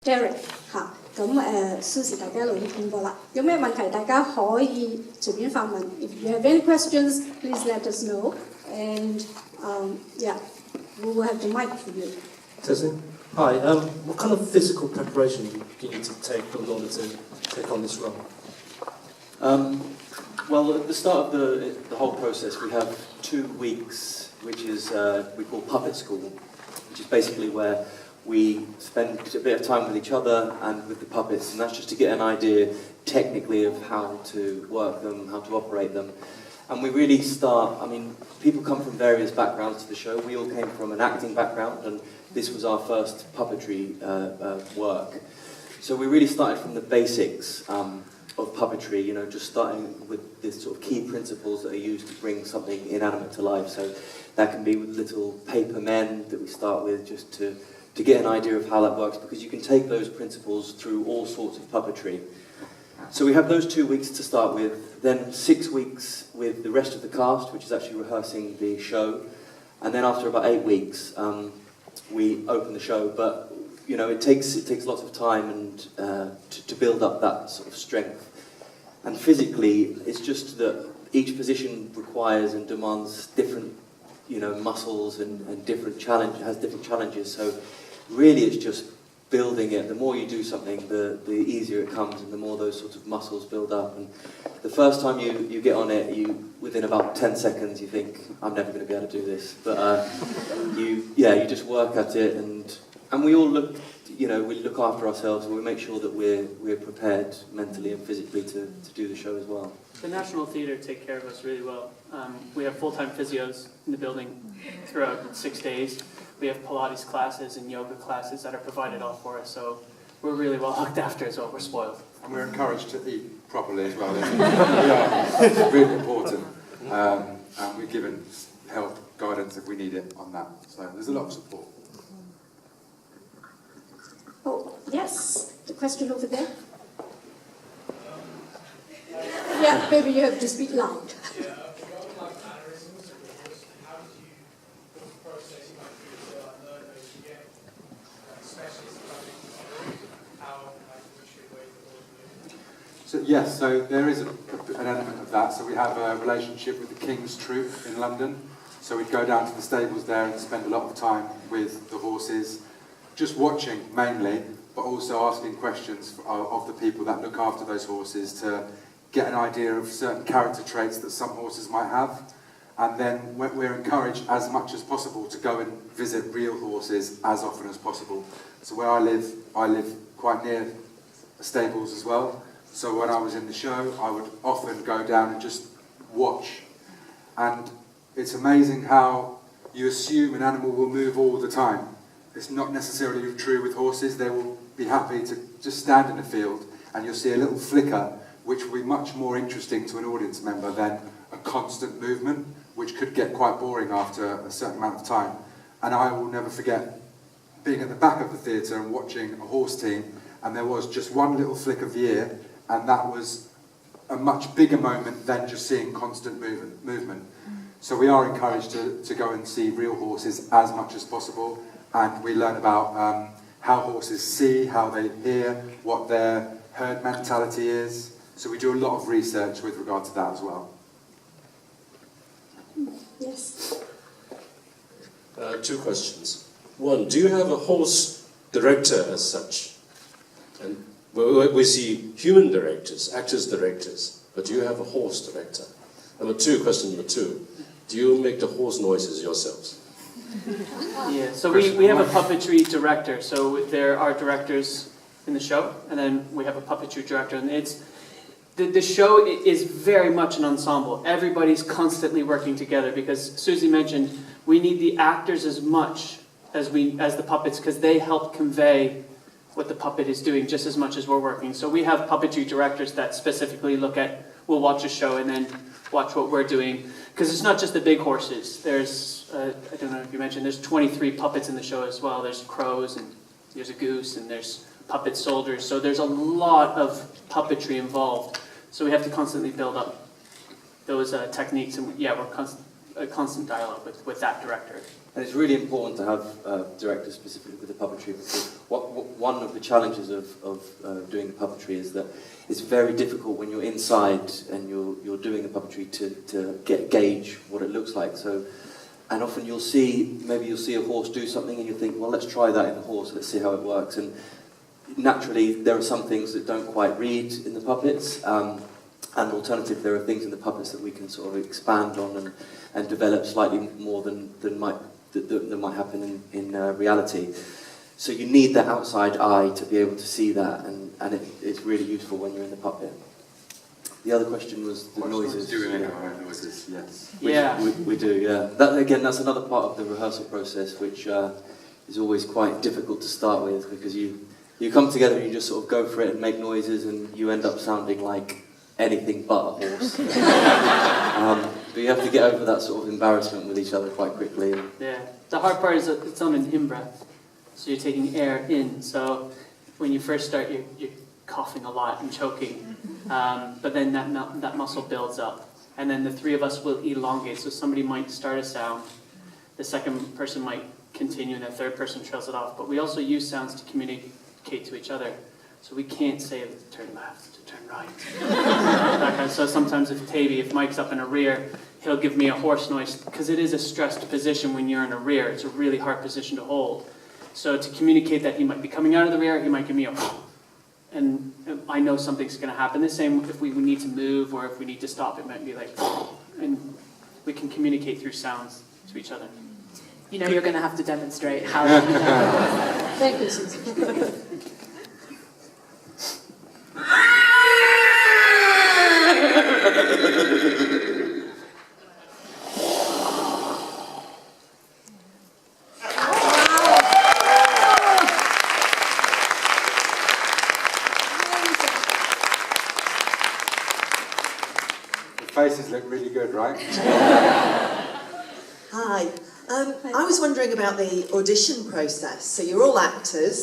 Derek 嚇，咁Susie 大家一路都聽過啦。有咩問題大家可以隨便發問。If you have any questions, please let us know. And yeah, we will have the mic for you. Testing. Hi. What kind of physical preparation do you need to take in order to take on this role? Well, at the start of the whole process, we have 2 weeks, which is we call puppet school, which is basically where we spend a bit of time with each other and with the puppets, and that's just to get an idea technically of how to work them, how to operate them. And we really start, I mean, people come from various backgrounds to the show. We all came from an acting background, and this was our first puppetry work. So we really started from the basics of puppetry, you know, just starting with the sort of key principles that are used to bring something inanimate to life. So that can be with little paper men that we start with, just to get an idea of how that works, because you can take those principles through all sorts of puppetry. So we have those 2 weeks to start with, then 6 weeks with the rest of the cast, which is actually rehearsing the show, and then after about 8 weeks, we open the show. But you know, it takes lots of time and to build up that sort of strength. And physically, it's just that each position requires and demands different, you know, muscles and different has different challenges. So really, it's just building it. The more you do something, the easier it comes, and the more those sorts of muscles build up. And the first time you get on it, within about 10 seconds, you think, I'm never going to be able to do this. But you just work at it, and we all look, you know, we look after ourselves, and we make sure that we're prepared mentally and physically to do the show as well. The National Theatre take care of us really well. We have full-time physios in the building throughout 6 days. We have Pilates classes and yoga classes that are provided all for us, so we're really well looked after as well. We're spoiled. And we're encouraged to eat properly as well. It's really important. And we're given health guidance if we need it on that. So there's a lot of support. Oh, yes. The question over there. Yeah, maybe you have to speak loud. So yes, so there is an element of that. So we have a relationship with the King's Troop in London. So we'd go down to the stables there and spend a lot of time with the horses, just watching mainly, but also asking questions of the people that look after those horses to get an idea of certain character traits that some horses might have. And then we're encouraged as much as possible to go and visit real horses as often as possible. So where I live quite near stables as well. So when I was in the show, I would often go down and just watch. And it's amazing how you assume an animal will move all the time. It's not necessarily true with horses. They will be happy to just stand in the field, and you'll see a little flicker, which will be much more interesting to an audience member than a constant movement, which could get quite boring after a certain amount of time. And I will never forget being at the back of the theatre and watching a horse team, and there was just one little flick of the ear, and that was a much bigger moment than just seeing constant movement. So we are encouraged to go and see real horses as much as possible, and we learn about how horses see, how they hear, what their herd mentality is. So we do a lot of research with regard to that as well. Yes. 2 questions. One, do you have a horse director as such? And we see human directors, actors directors, but do you have a horse director? Question number 2, do you make the horse noises yourselves? Yeah, so we have a puppetry director. So there are directors in the show, and then we have a puppetry director, and it's the show is very much an ensemble. Everybody's constantly working together, because Susie mentioned we need the actors as much as the puppets, because they help convey what the puppet is doing just as much as we're working. So we have puppetry directors that specifically we'll watch a show and then watch what we're doing, because it's not just the big horses. There's, I don't know if you mentioned, there's 23 puppets in the show as well. There's crows, and there's a goose, and there's puppet soldiers. So there's a lot of puppetry involved. So we have to constantly build up those techniques, and yeah, we're a constant dialogue with that director. And it's really important to have directors specifically with the puppetry, because one of the challenges of doing the puppetry is that it's very difficult when you're inside and you're doing the puppetry to gauge what it looks like. So, and often maybe you'll see a horse do something and you think, well, let's try that in the horse, let's see how it works. And naturally, there are some things that don't quite read in the puppets, and alternatively, there are things in the puppets that we can sort of expand on and develop slightly more than might happen in reality. So you need that outside eye to be able to see that, and it's really useful when you're in the puppet. The other question was the noises. Do we make our own noises? Yes. We do, yeah. That's another part of the rehearsal process, which is always quite difficult to start with, because you come together and you just sort of go for it and make noises, and you end up sounding like anything but a horse. But you have to get over that sort of embarrassment with each other quite quickly. Yeah. The hard part is that it's on an in-breath. So you're taking air in. So when you first start, you're coughing a lot and choking. But then that muscle builds up. And then the three of us will elongate. So somebody might start a sound. The second person might continue, and the third person trails it off. But we also use sounds to communicate to each other. So we can't say turn left, turn right. So sometimes if Mike's up in a rear, he'll give me a horse noise, because it is a stressed position when you're in a rear. It's a really hard position to hold. So to communicate that he might be coming out of the rear, he might give me a and I know something's going to happen. The same if we need to move or if we need to stop, it might be like, and we can communicate through sounds to each other. You know you're going to have to demonstrate how to do that. Thank you, Susan. Faces look really good, right? Hi. I was wondering about the audition process. So you're all actors,